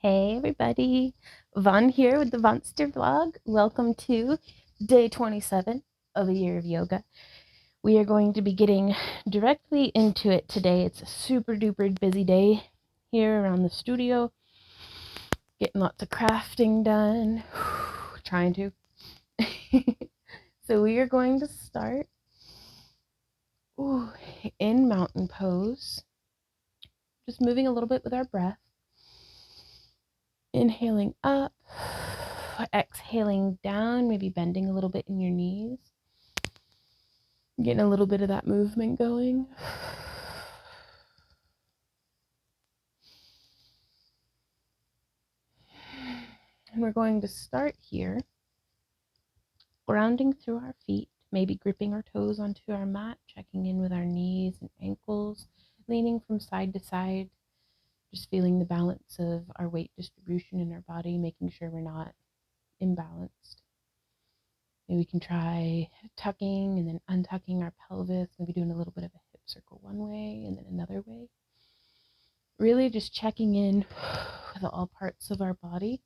Hey everybody, Von here with the Vonster vlog. Welcome to day 27 of a year of yoga. We are going to be getting directly into it today. It's a super duper busy day here around the studio. Getting lots of crafting done. Trying to. So we are going to start in mountain pose. Just moving a little bit with our breath. Inhaling up, exhaling down, maybe bending a little bit in your knees. Getting a little bit of that movement going. And we're going to start here, grounding through our feet, maybe gripping our toes onto our mat, checking in with our knees and ankles, leaning from side to side, just feeling the balance of our weight distribution in our body, making sure we're not imbalanced. Maybe we can try tucking and then untucking our pelvis, maybe doing a little bit of a hip circle one way and then another way. Really just checking in with all parts of our body,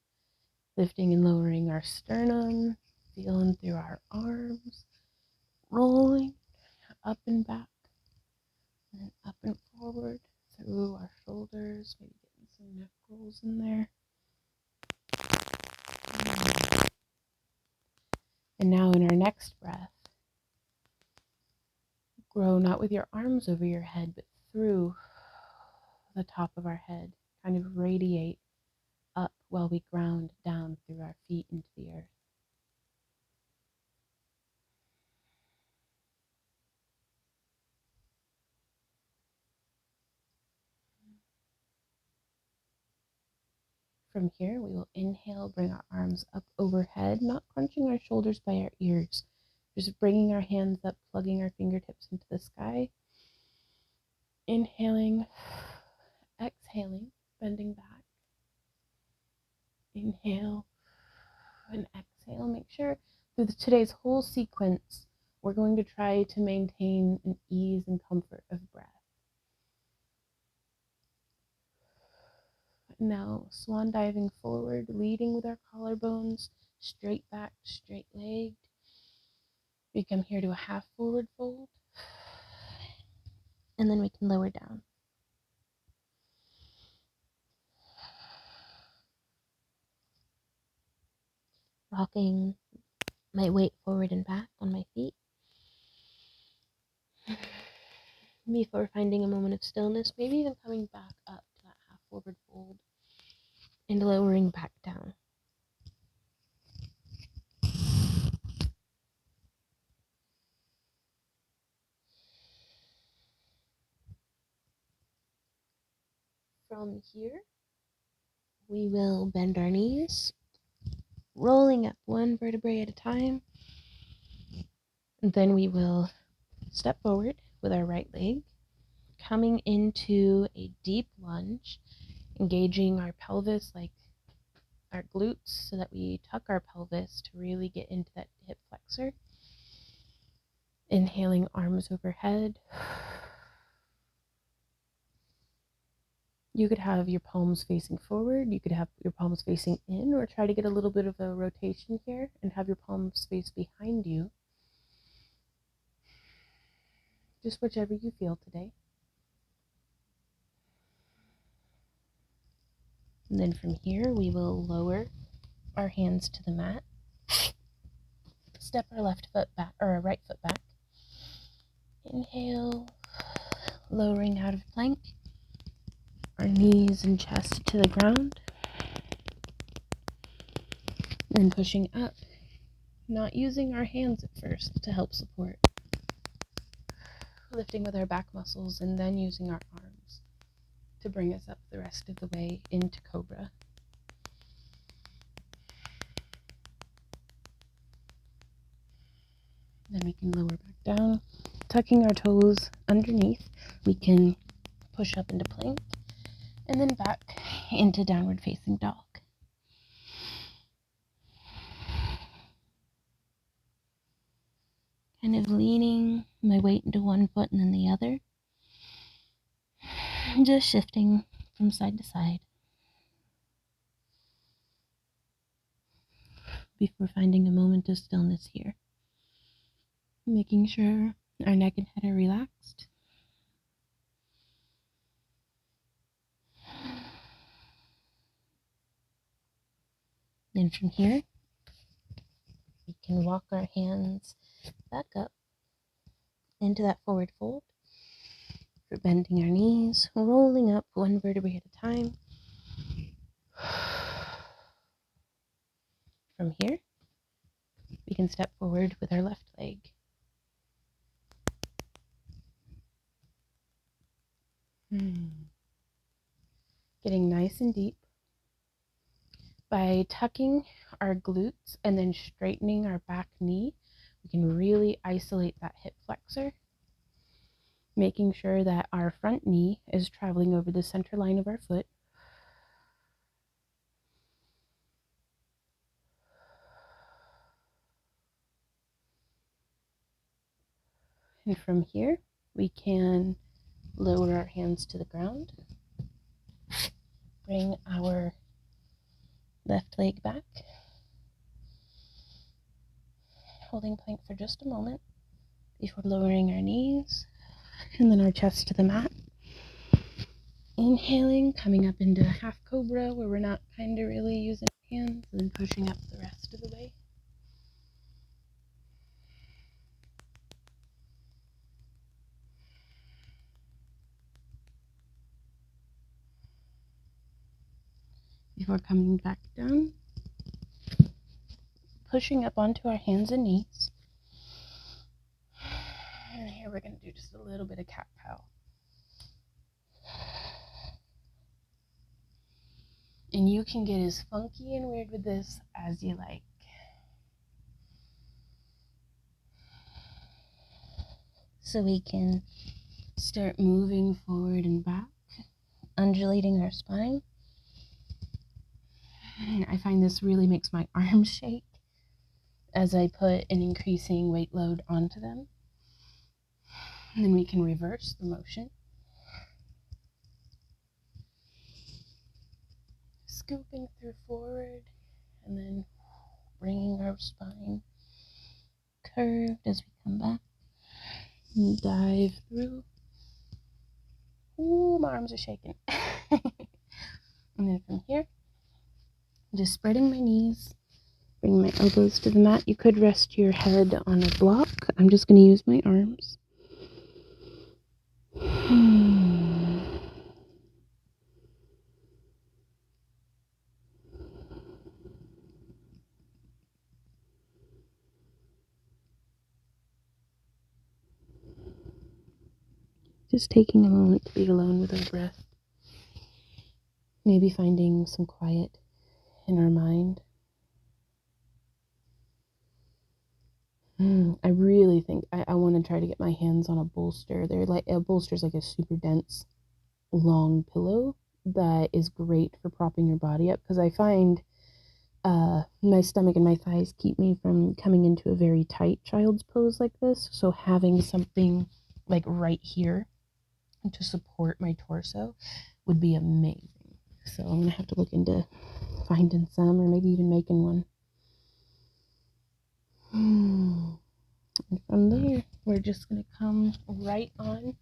lifting and lowering our sternum, feeling through our arms, rolling up and back, and then up and forward through our shoulders, maybe getting some neck rolls in there. And now in our next breath, grow not with your arms over your head, but through the top of our head, kind of radiate up while we ground down through our feet into the earth. From here, we will inhale, bring our arms up overhead, not crunching our shoulders by our ears, just bringing our hands up, plugging our fingertips into the sky. Inhaling, exhaling, bending back. Inhale and exhale. Make sure through today's whole sequence, we're going to try to maintain an ease and comfort of breath. Now, swan diving forward, leading with our collarbones, straight back, straight legged. We come here to a half forward fold, and then we can lower down. Rocking my weight forward and back on my feet. Before finding a moment of stillness, maybe even coming back up to that half forward fold and lowering back down. From here, we will bend our knees, rolling up one vertebrae at a time. And then we will step forward with our right leg, coming into a deep lunge, engaging our pelvis like our glutes so that we tuck our pelvis to really get into that hip flexor. Inhaling, arms overhead. You could have your palms facing forward, you could have your palms facing in, or try to get a little bit of a rotation here and have your palms face behind you. Just whichever you feel today. And then from here, we will lower our hands to the mat. Step our left foot back, or our right foot back. Inhale, lowering out of plank. Our knees and chest to the ground. And pushing up. Not using our hands at first to help support. Lifting with our back muscles and then using our arms to bring us up the rest of the way into Cobra. Then we can lower back down, tucking our toes underneath. We can push up into plank and then back into downward facing dog. Kind of leaning my weight into one foot and then the other. Just shifting from side to side. before finding a moment of stillness here. Making sure our neck and head are relaxed. And from here, we can walk our hands back up into that forward fold. For bending our knees, rolling up one vertebrae at a time. From here, we can step forward with our left leg. Getting nice and deep by tucking our glutes and then straightening our back knee. We can really isolate that hip flexor, making sure that our front knee is traveling over the center line of our foot. And from here, we can lower our hands to the ground, bring our left leg back, holding plank for just a moment before lowering our knees and then our chest to the mat. Inhaling, coming up into half cobra where we're not kind of really using hands, and then pushing up the rest of the way. Before coming back down, pushing up onto our hands and knees. And here we're going to do just a little bit of cat-cow. And you can get as funky and weird with this as you like. So we can start moving forward and back, undulating our spine. And I find this really makes my arms shake as I put an increasing weight load onto them. And then we can reverse the motion. Scooping through forward and then bringing our spine curved as we come back and dive through. Ooh, my arms are shaking. And then from here, just spreading my knees, bring my elbows to the mat. You could rest your head on a block. I'm just going to use my arms. Just taking a moment to be alone with our breath. Maybe finding some quiet in our mind. I really think I want to try to get my hands on a bolster. A bolster's like a super dense, long pillow that is great for propping your body up, because I find my stomach and my thighs keep me from coming into a very tight child's pose like this. So having something like right here to support my torso would be amazing. So I'm gonna have to look into finding some, or maybe even making one. And from there, we're just gonna come right on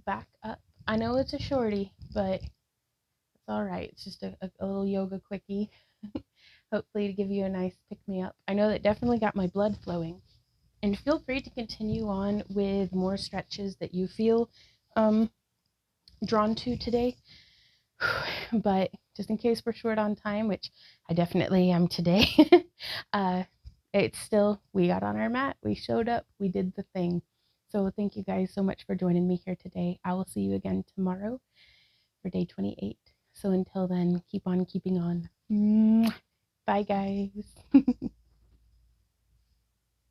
back up. I know it's a shorty, but it's all right. It's just a little yoga quickie. Hopefully to give you a nice pick-me-up. I know that definitely got my blood flowing. And feel free to continue on with more stretches that you feel drawn to today. But just in case we're short on time, which I definitely am today, it's still, we got on our mat, we showed up, we did the thing. So thank you guys so much for joining me here today. I will see you again tomorrow for day 28. So until then, keep on keeping on. Bye, guys.